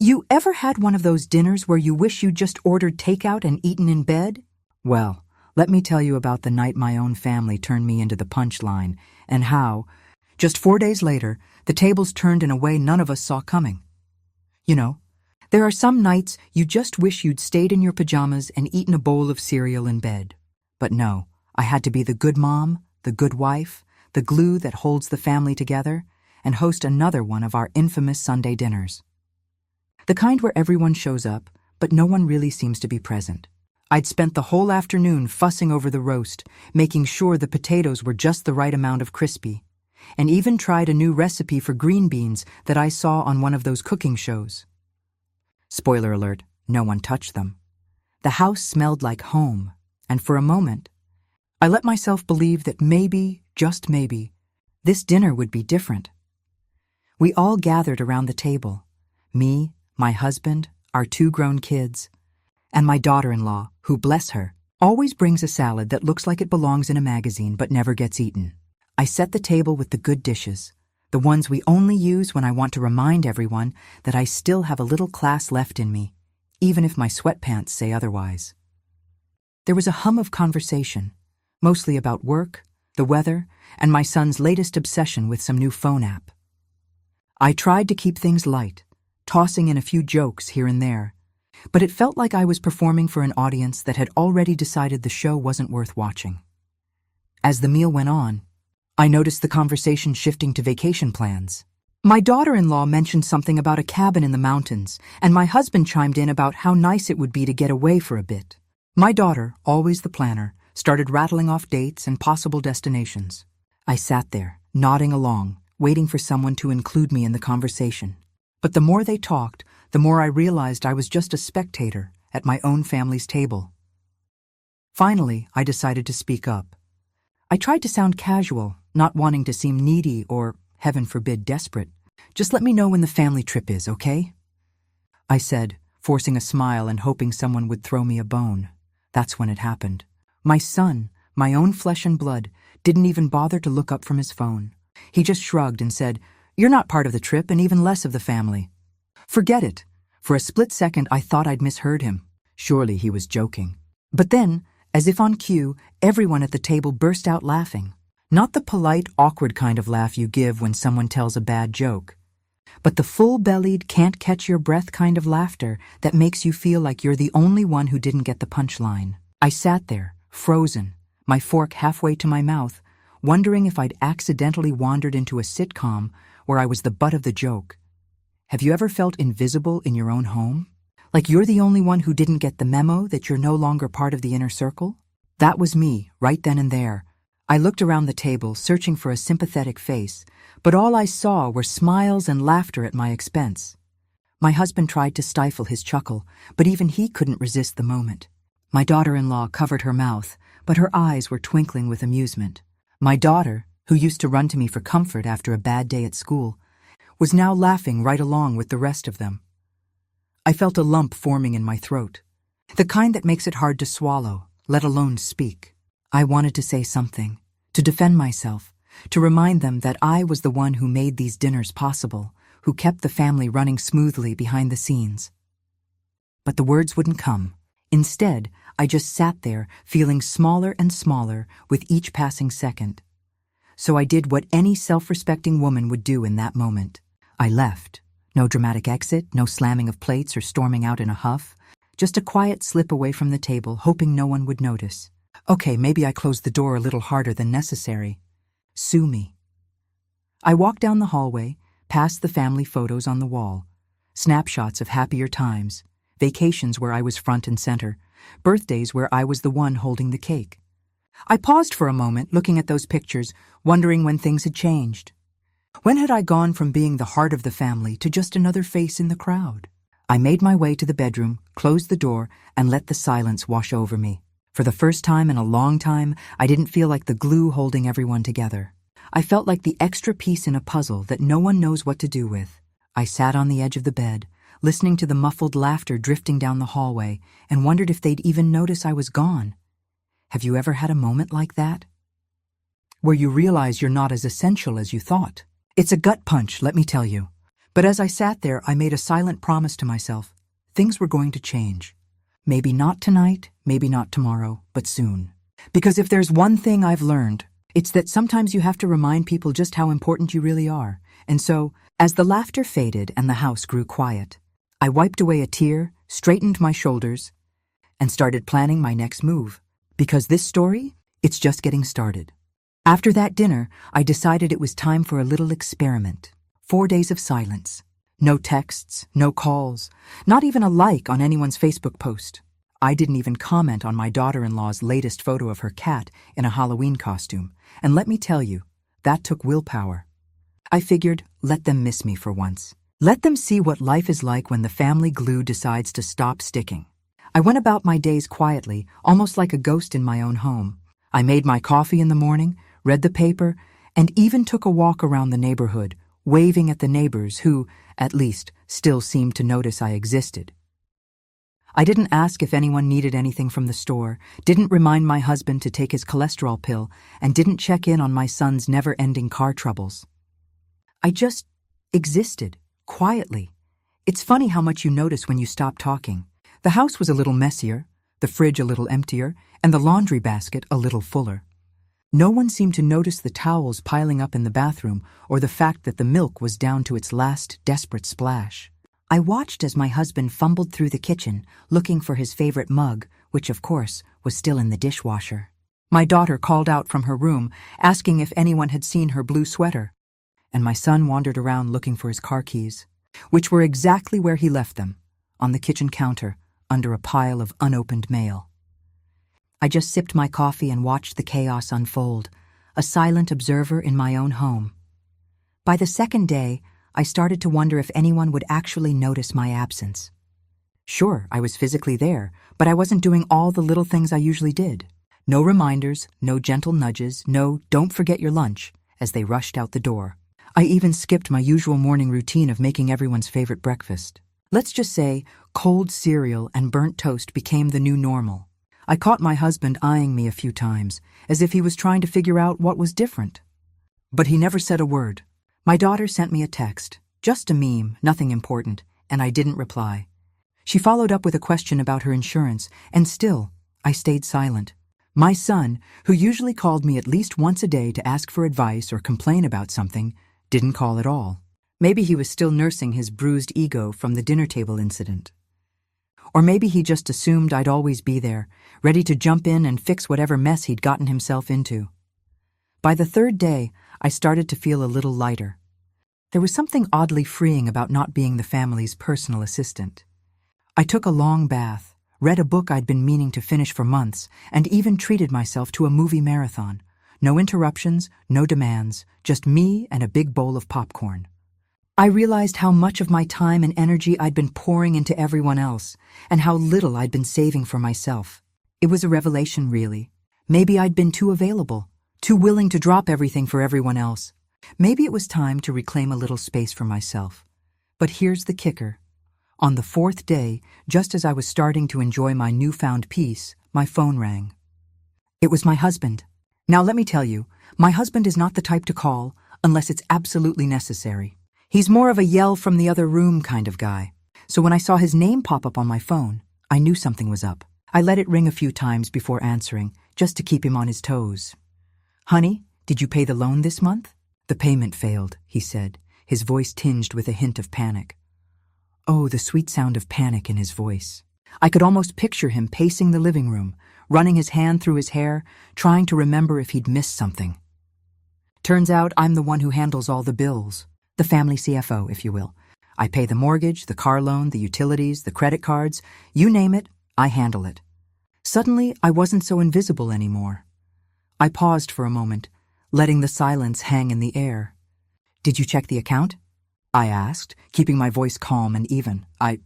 You ever had one of those dinners where you wish you'd just ordered takeout and eaten in bed? Well, let me tell you about the night my own family turned me into the punchline, and how, just 4 days later, the tables turned in a way none of us saw coming. You know, there are some nights you just wish you'd stayed in your pajamas and eaten a bowl of cereal in bed. But no, I had to be the good mom, the good wife, the glue that holds the family together, and host another one of our infamous Sunday dinners. The kind where everyone shows up, but no one really seems to be present. I'd spent the whole afternoon fussing over the roast, making sure the potatoes were just the right amount of crispy, and even tried a new recipe for green beans that I saw on one of those cooking shows. Spoiler alert, no one touched them. The house smelled like home, and for a moment, I let myself believe that maybe, just maybe, this dinner would be different. We all gathered around the table, me, my husband, our 2 grown kids, and my daughter-in-law, who, bless her, always brings a salad that looks like it belongs in a magazine but never gets eaten. I set the table with the good dishes, the ones we only use when I want to remind everyone that I still have a little class left in me, even if my sweatpants say otherwise. There was a hum of conversation, mostly about work, the weather, and my son's latest obsession with some new phone app. I tried to keep things light, tossing in a few jokes here and there, but it felt like I was performing for an audience that had already decided the show wasn't worth watching. As the meal went on, I noticed the conversation shifting to vacation plans. My daughter-in-law mentioned something about a cabin in the mountains, and my husband chimed in about how nice it would be to get away for a bit. My daughter, always the planner, started rattling off dates and possible destinations. I sat there, nodding along, waiting for someone to include me in the conversation. But the more they talked, the more I realized I was just a spectator at my own family's table. Finally, I decided to speak up. I tried to sound casual, not wanting to seem needy or, heaven forbid, desperate. Just let me know when the family trip is, okay? I said, forcing a smile and hoping someone would throw me a bone. That's when it happened. My son, my own flesh and blood, didn't even bother to look up from his phone. He just shrugged and said, "You're not part of the trip and even less of the family." Forget it. For a split second, I thought I'd misheard him. Surely he was joking. But then, as if on cue, everyone at the table burst out laughing. Not the polite, awkward kind of laugh you give when someone tells a bad joke, but the full-bellied, can't-catch-your-breath kind of laughter that makes you feel like you're the only one who didn't get the punchline. I sat there, frozen, my fork halfway to my mouth, wondering if I'd accidentally wandered into a sitcom where I was the butt of the joke. Have you ever felt invisible in your own home? Like you're the only one who didn't get the memo that you're no longer part of the inner circle? That was me, right then and there. I looked around the table, searching for a sympathetic face, but all I saw were smiles and laughter at my expense. My husband tried to stifle his chuckle, but even he couldn't resist the moment. My daughter-in-law covered her mouth, but her eyes were twinkling with amusement. My daughter, who used to run to me for comfort after a bad day at school, was now laughing right along with the rest of them. I felt a lump forming in my throat, the kind that makes it hard to swallow, let alone speak. I wanted to say something, to defend myself, to remind them that I was the one who made these dinners possible, who kept the family running smoothly behind the scenes. But the words wouldn't come. Instead, I just sat there, feeling smaller and smaller with each passing second. So I did what any self-respecting woman would do in that moment. I left. No dramatic exit, no slamming of plates or storming out in a huff. Just a quiet slip away from the table, hoping no one would notice. Okay, maybe I closed the door a little harder than necessary. Sue me. I walked down the hallway, past the family photos on the wall. Snapshots of happier times, vacations where I was front and center, birthdays where I was the one holding the cake. I paused for a moment, looking at those pictures, wondering when things had changed. When had I gone from being the heart of the family to just another face in the crowd? I made my way to the bedroom, closed the door, and let the silence wash over me. For the first time in a long time, I didn't feel like the glue holding everyone together. I felt like the extra piece in a puzzle that no one knows what to do with. I sat on the edge of the bed, listening to the muffled laughter drifting down the hallway, and wondered if they'd even notice I was gone. Have you ever had a moment like that? Where you realize you're not as essential as you thought? It's a gut punch, let me tell you. But as I sat there, I made a silent promise to myself. Things were going to change. Maybe not tonight, maybe not tomorrow, but soon. Because if there's one thing I've learned, it's that sometimes you have to remind people just how important you really are. And so, as the laughter faded and the house grew quiet, I wiped away a tear, straightened my shoulders, and started planning my next move. Because this story, it's just getting started. After that dinner, I decided it was time for a little experiment. 4 days of silence. No texts, no calls, not even a like on anyone's Facebook post. I didn't even comment on my daughter-in-law's latest photo of her cat in a Halloween costume. And let me tell you, that took willpower. I figured, let them miss me for once. Let them see what life is like when the family glue decides to stop sticking. I went about my days quietly, almost like a ghost in my own home. I made my coffee in the morning, read the paper, and even took a walk around the neighborhood, waving at the neighbors who, at least, still seemed to notice I existed. I didn't ask if anyone needed anything from the store, didn't remind my husband to take his cholesterol pill, and didn't check in on my son's never-ending car troubles. I just existed, quietly. It's funny how much you notice when you stop talking. The house was a little messier, the fridge a little emptier, and the laundry basket a little fuller. No one seemed to notice the towels piling up in the bathroom or the fact that the milk was down to its last desperate splash. I watched as my husband fumbled through the kitchen, looking for his favorite mug, which, of course, was still in the dishwasher. My daughter called out from her room, asking if anyone had seen her blue sweater, and my son wandered around looking for his car keys, which were exactly where he left them, on the kitchen counter, under a pile of unopened mail. I just sipped my coffee and watched the chaos unfold, a silent observer in my own home. By the second day, I started to wonder if anyone would actually notice my absence. Sure, I was physically there, but I wasn't doing all the little things I usually did. No reminders, no gentle nudges, no "don't forget your lunch" as they rushed out the door. I even skipped my usual morning routine of making everyone's favorite breakfast. Let's just say cold cereal and burnt toast became the new normal. I caught my husband eyeing me a few times, as if he was trying to figure out what was different. But he never said a word. My daughter sent me a text, just a meme, nothing important, and I didn't reply. She followed up with a question about her insurance, and still, I stayed silent. My son, who usually called me at least once a day to ask for advice or complain about something, didn't call at all. Maybe he was still nursing his bruised ego from the dinner table incident. Or maybe he just assumed I'd always be there, ready to jump in and fix whatever mess he'd gotten himself into. By the third day, I started to feel a little lighter. There was something oddly freeing about not being the family's personal assistant. I took a long bath, read a book I'd been meaning to finish for months, and even treated myself to a movie marathon. No interruptions, no demands, just me and a big bowl of popcorn. I realized how much of my time and energy I'd been pouring into everyone else, and how little I'd been saving for myself. It was a revelation, really. Maybe I'd been too available, too willing to drop everything for everyone else. Maybe it was time to reclaim a little space for myself. But here's the kicker. On the fourth day, just as I was starting to enjoy my newfound peace, my phone rang. It was my husband. Now let me tell you, my husband is not the type to call unless it's absolutely necessary. He's more of a yell from the other room kind of guy. So when I saw his name pop up on my phone, I knew something was up. I let it ring a few times before answering, just to keep him on his toes. "Honey, did you pay the loan this month?" "The payment failed," he said, his voice tinged with a hint of panic. Oh, the sweet sound of panic in his voice. I could almost picture him pacing the living room, running his hand through his hair, trying to remember if he'd missed something. Turns out I'm the one who handles all the bills. The family CFO, if you will. I pay the mortgage, the car loan, the utilities, the credit cards. You name it, I handle it. Suddenly, I wasn't so invisible anymore. I paused for a moment, letting the silence hang in the air. "Did you check the account?" I asked, keeping my voice calm and even. I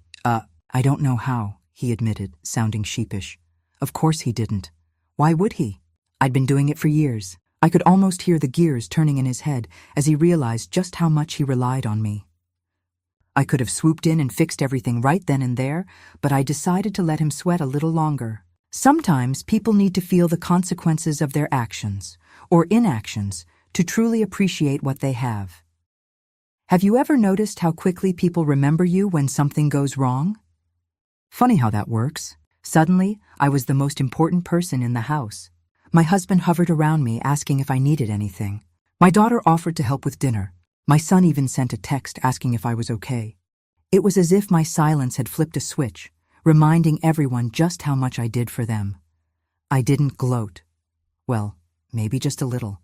don't know how," he admitted, sounding sheepish. Of course he didn't. Why would he? I'd been doing it for years. I could almost hear the gears turning in his head as he realized just how much he relied on me. I could have swooped in and fixed everything right then and there, but I decided to let him sweat a little longer. Sometimes people need to feel the consequences of their actions, or inactions, to truly appreciate what they have. Have you ever noticed how quickly people remember you when something goes wrong? Funny how that works. Suddenly, I was the most important person in the house. My husband hovered around me asking if I needed anything. My daughter offered to help with dinner. My son even sent a text asking if I was okay. It was as if my silence had flipped a switch, reminding everyone just how much I did for them. I didn't gloat. Well, maybe just a little.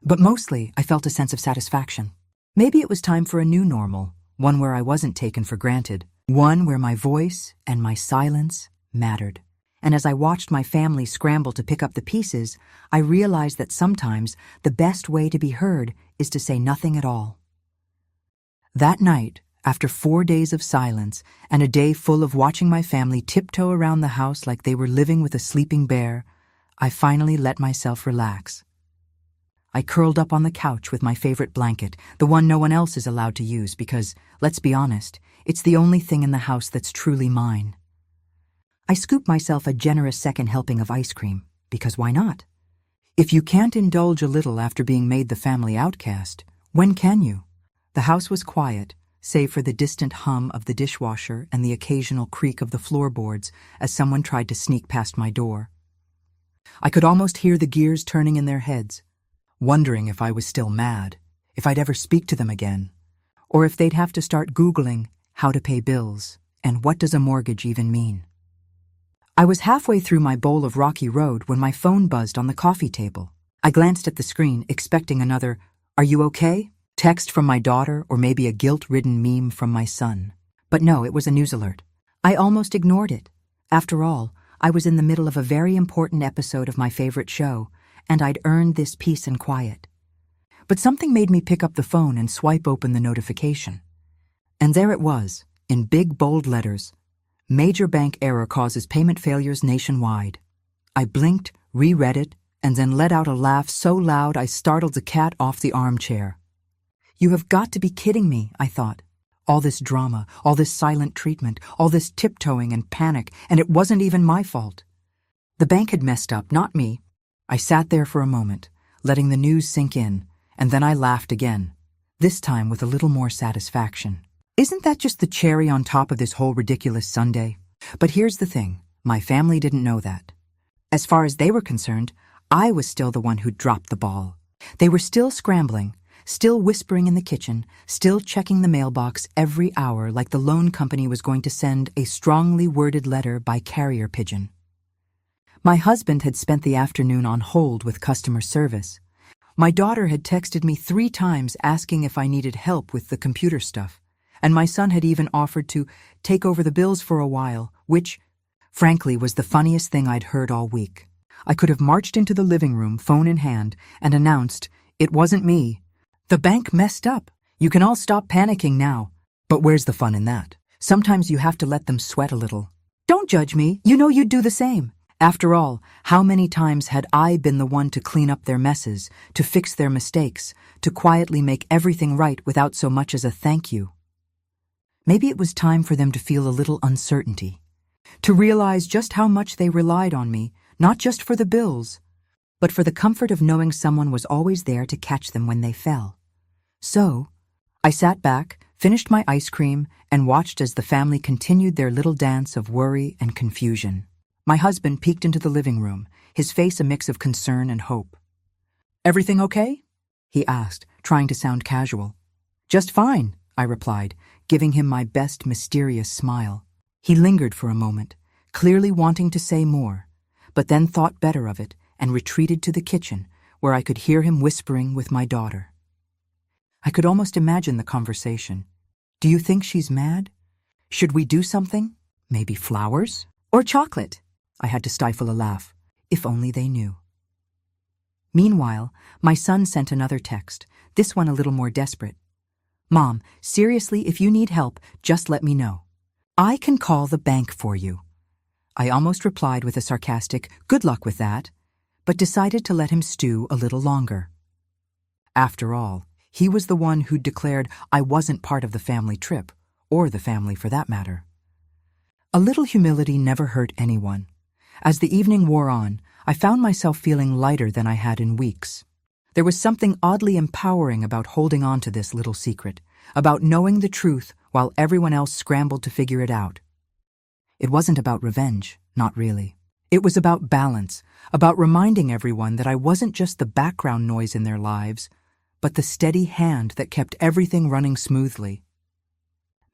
But mostly, I felt a sense of satisfaction. Maybe it was time for a new normal, one where I wasn't taken for granted, one where my voice and my silence mattered. And as I watched my family scramble to pick up the pieces, I realized that sometimes the best way to be heard is to say nothing at all. That night, after 4 days of silence and a day full of watching my family tiptoe around the house like they were living with a sleeping bear, I finally let myself relax. I curled up on the couch with my favorite blanket, the one no one else is allowed to use because, let's be honest, it's the only thing in the house that's truly mine. I scooped myself a generous second helping of ice cream, because why not? If you can't indulge a little after being made the family outcast, when can you? The house was quiet, save for the distant hum of the dishwasher and the occasional creak of the floorboards as someone tried to sneak past my door. I could almost hear the gears turning in their heads, wondering if I was still mad, if I'd ever speak to them again, or if they'd have to start Googling how to pay bills and what does a mortgage even mean. I was halfway through my bowl of Rocky Road when my phone buzzed on the coffee table. I glanced at the screen, expecting another, "Are you okay?" text from my daughter or maybe a guilt-ridden meme from my son. But no, it was a news alert. I almost ignored it. After all, I was in the middle of a very important episode of my favorite show, and I'd earned this peace and quiet. But something made me pick up the phone and swipe open the notification. And there it was, in big bold letters. Major bank error causes payment failures nationwide. I blinked, reread it, and then let out a laugh so loud I startled the cat off the armchair. You have got to be kidding me, I thought. All this drama, all this silent treatment, all this tiptoeing and panic, and it wasn't even my fault. The bank had messed up, not me. I sat there for a moment, letting the news sink in, and then I laughed again, this time with a little more satisfaction. Isn't that just the cherry on top of this whole ridiculous Sunday? But here's the thing, my family didn't know that. As far as they were concerned, I was still the one who dropped the ball. They were still scrambling, still whispering in the kitchen, still checking the mailbox every hour like the loan company was going to send a strongly worded letter by carrier pigeon. My husband had spent the afternoon on hold with customer service. My daughter had texted me 3 times asking if I needed help with the computer stuff, and my son had even offered to take over the bills for a while, which, frankly, was the funniest thing I'd heard all week. I could have marched into the living room, phone in hand, and announced, "It wasn't me. The bank messed up. You can all stop panicking now." But where's the fun in that? Sometimes you have to let them sweat a little. Don't judge me. You know you'd do the same. After all, how many times had I been the one to clean up their messes, to fix their mistakes, to quietly make everything right without so much as a thank you? Maybe it was time for them to feel a little uncertainty, to realize just how much they relied on me, not just for the bills, but for the comfort of knowing someone was always there to catch them when they fell. So, I sat back, finished my ice cream, and watched as the family continued their little dance of worry and confusion. My husband peeked into the living room, his face a mix of concern and hope. "Everything okay?" he asked, trying to sound casual. "Just fine," I replied, giving him my best mysterious smile. He lingered for a moment, clearly wanting to say more, but then thought better of it and retreated to the kitchen, where I could hear him whispering with my daughter. I could almost imagine the conversation. "Do you think she's mad? Should we do something? Maybe flowers? Or chocolate?" I had to stifle a laugh. If only they knew. Meanwhile, my son sent another text, this one a little more desperate. "Mom, seriously, if you need help, just let me know. I can call the bank for you." I almost replied with a sarcastic, "Good luck with that," but decided to let him stew a little longer. After all, he was the one who'd declared I wasn't part of the family trip, or the family for that matter. A little humility never hurt anyone. As the evening wore on, I found myself feeling lighter than I had in weeks. There was something oddly empowering about holding on to this little secret, about knowing the truth while everyone else scrambled to figure it out. It wasn't about revenge, not really. It was about balance, about reminding everyone that I wasn't just the background noise in their lives, but the steady hand that kept everything running smoothly.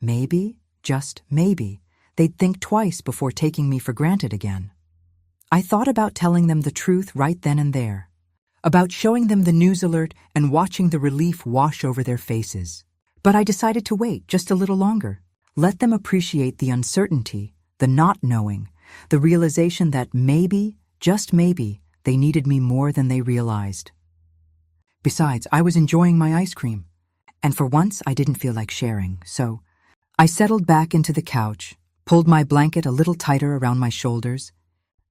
Maybe, just maybe, they'd think twice before taking me for granted again. I thought about telling them the truth right then and there, about showing them the news alert and watching the relief wash over their faces. But I decided to wait just a little longer, let them appreciate the uncertainty, the not knowing, the realization that maybe, just maybe, they needed me more than they realized. Besides, I was enjoying my ice cream, and for once I didn't feel like sharing, so I settled back into the couch, pulled my blanket a little tighter around my shoulders,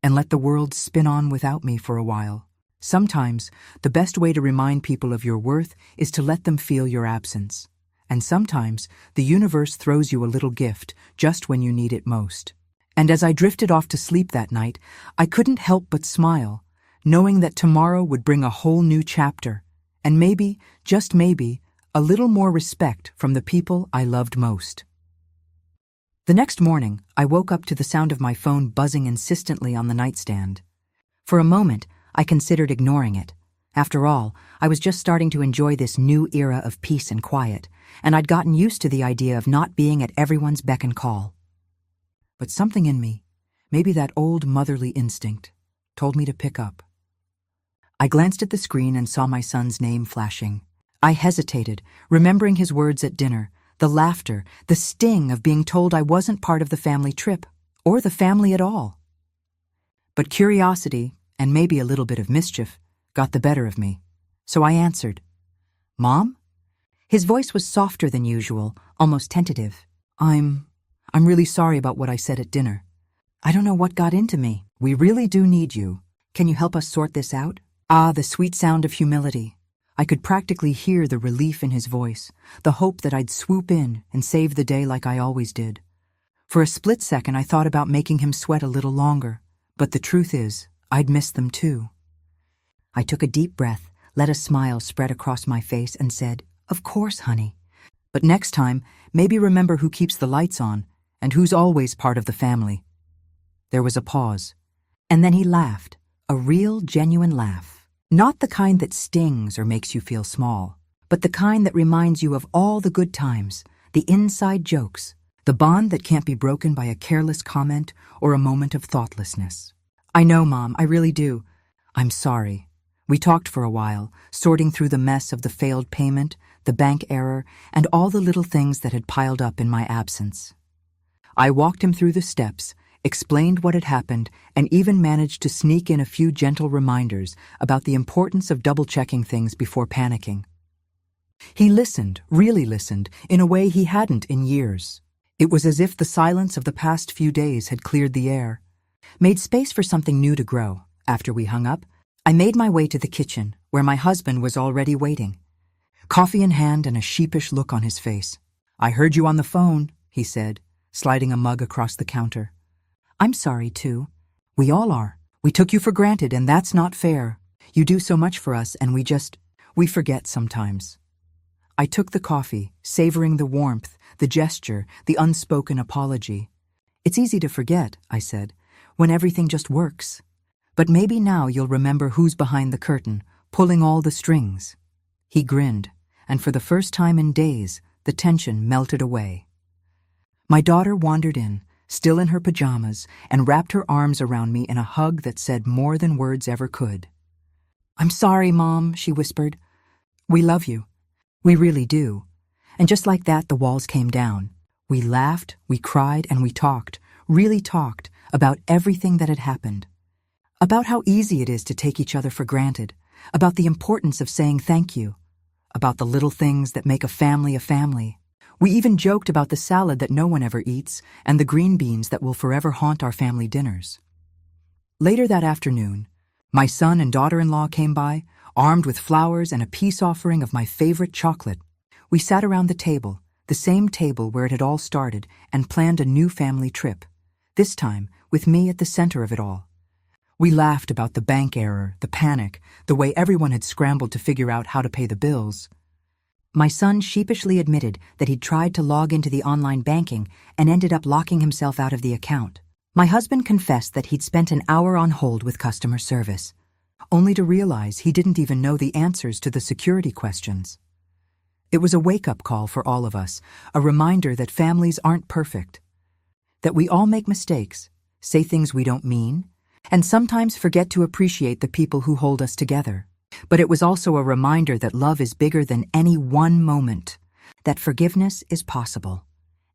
and let the world spin on without me for a while. Sometimes, the best way to remind people of your worth is to let them feel your absence. And sometimes, the universe throws you a little gift just when you need it most. And as I drifted off to sleep that night, I couldn't help but smile, knowing that tomorrow would bring a whole new chapter, and maybe, just maybe, a little more respect from the people I loved most. The next morning, I woke up to the sound of my phone buzzing insistently on the nightstand. For a moment, I considered ignoring it. After all, I was just starting to enjoy this new era of peace and quiet, and I'd gotten used to the idea of not being at everyone's beck and call. But something in me, maybe that old motherly instinct, told me to pick up. I glanced at the screen and saw my son's name flashing. I hesitated, remembering his words at dinner, the laughter, the sting of being told I wasn't part of the family trip, or the family at all. But curiosity, and maybe a little bit of mischief, got the better of me. So I answered, "Mom?" His voice was softer than usual, almost tentative. I'm really sorry about what I said at dinner. I don't know what got into me. We really do need you. Can you help us sort this out? Ah, the sweet sound of humility. I could practically hear the relief in his voice, the hope that I'd swoop in and save the day like I always did. For a split second, I thought about making him sweat a little longer, but the truth is, I'd missed them too. I took a deep breath, let a smile spread across my face, and said, "Of course, honey. But next time, maybe remember who keeps the lights on and who's always part of the family." There was a pause, and then he laughed, a real, genuine laugh. Not the kind that stings or makes you feel small, but the kind that reminds you of all the good times, the inside jokes, the bond that can't be broken by a careless comment or a moment of thoughtlessness. "I know, Mom, I really do. I'm sorry." We talked for a while, sorting through the mess of the failed payment, the bank error, and all the little things that had piled up in my absence. I walked him through the steps, explained what had happened, and even managed to sneak in a few gentle reminders about the importance of double-checking things before panicking. He listened, really listened, in a way he hadn't in years. It was as if the silence of the past few days had cleared the air, made space for something new to grow. After we hung up, I made my way to the kitchen, where my husband was already waiting, coffee in hand and a sheepish look on his face. "I heard you on the phone," he said, sliding a mug across the counter. "I'm sorry, too. We all are. We took you for granted, and that's not fair. You do so much for us, and we forget sometimes." I took the coffee, savoring the warmth, the gesture, the unspoken apology. "It's easy to forget," I said, "when everything just works. But maybe now you'll remember who's behind the curtain, pulling all the strings." He grinned, and for the first time in days, the tension melted away. My daughter wandered in, still in her pajamas, and wrapped her arms around me in a hug that said more than words ever could. "I'm sorry, Mom," she whispered. "We love you. We really do." And just like that, the walls came down. We laughed, we cried, and we talked, really talked, about everything that had happened. About how easy it is to take each other for granted, about the importance of saying thank you, about the little things that make a family a family. We even joked about the salad that no one ever eats and the green beans that will forever haunt our family dinners. Later that afternoon, my son and daughter-in-law came by, armed with flowers and a peace offering of my favorite chocolate. We sat around the table, the same table where it had all started, and planned a new family trip, this time with me at the center of it all. We laughed about the bank error, the panic, the way everyone had scrambled to figure out how to pay the bills. My son sheepishly admitted that he'd tried to log into the online banking and ended up locking himself out of the account. My husband confessed that he'd spent an hour on hold with customer service, only to realize he didn't even know the answers to the security questions. It was a wake-up call for all of us, a reminder that families aren't perfect, that we all make mistakes, say things we don't mean, and sometimes forget to appreciate the people who hold us together. But it was also a reminder that love is bigger than any one moment, that forgiveness is possible,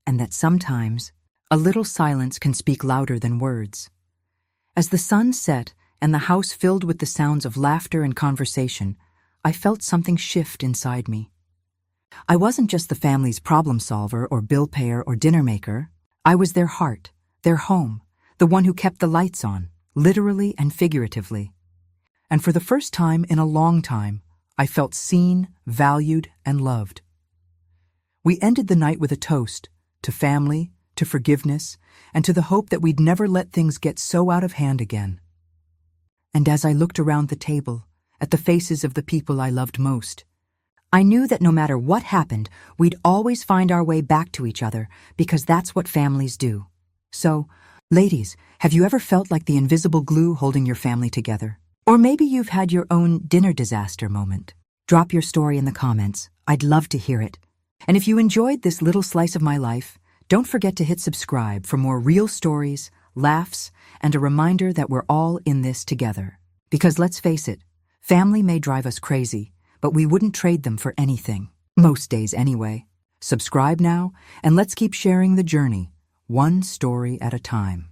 and that sometimes a little silence can speak louder than words. As the sun set and the house filled with the sounds of laughter and conversation, I felt something shift inside me. I wasn't just the family's problem solver or bill payer or dinner maker. I was their heart, their home, the one who kept the lights on, literally and figuratively. And for the first time in a long time, I felt seen, valued, and loved. We ended the night with a toast to family, to forgiveness, and to the hope that we'd never let things get so out of hand again. And as I looked around the table, at the faces of the people I loved most, I knew that no matter what happened, we'd always find our way back to each other, because that's what families do. So, ladies, have you ever felt like the invisible glue holding your family together? Or maybe you've had your own dinner disaster moment. Drop your story in the comments. I'd love to hear it. And if you enjoyed this little slice of my life, don't forget to hit subscribe for more real stories, laughs, and a reminder that we're all in this together. Because let's face it, family may drive us crazy, but we wouldn't trade them for anything. Most days anyway. Subscribe now, and let's keep sharing the journey, one story at a time.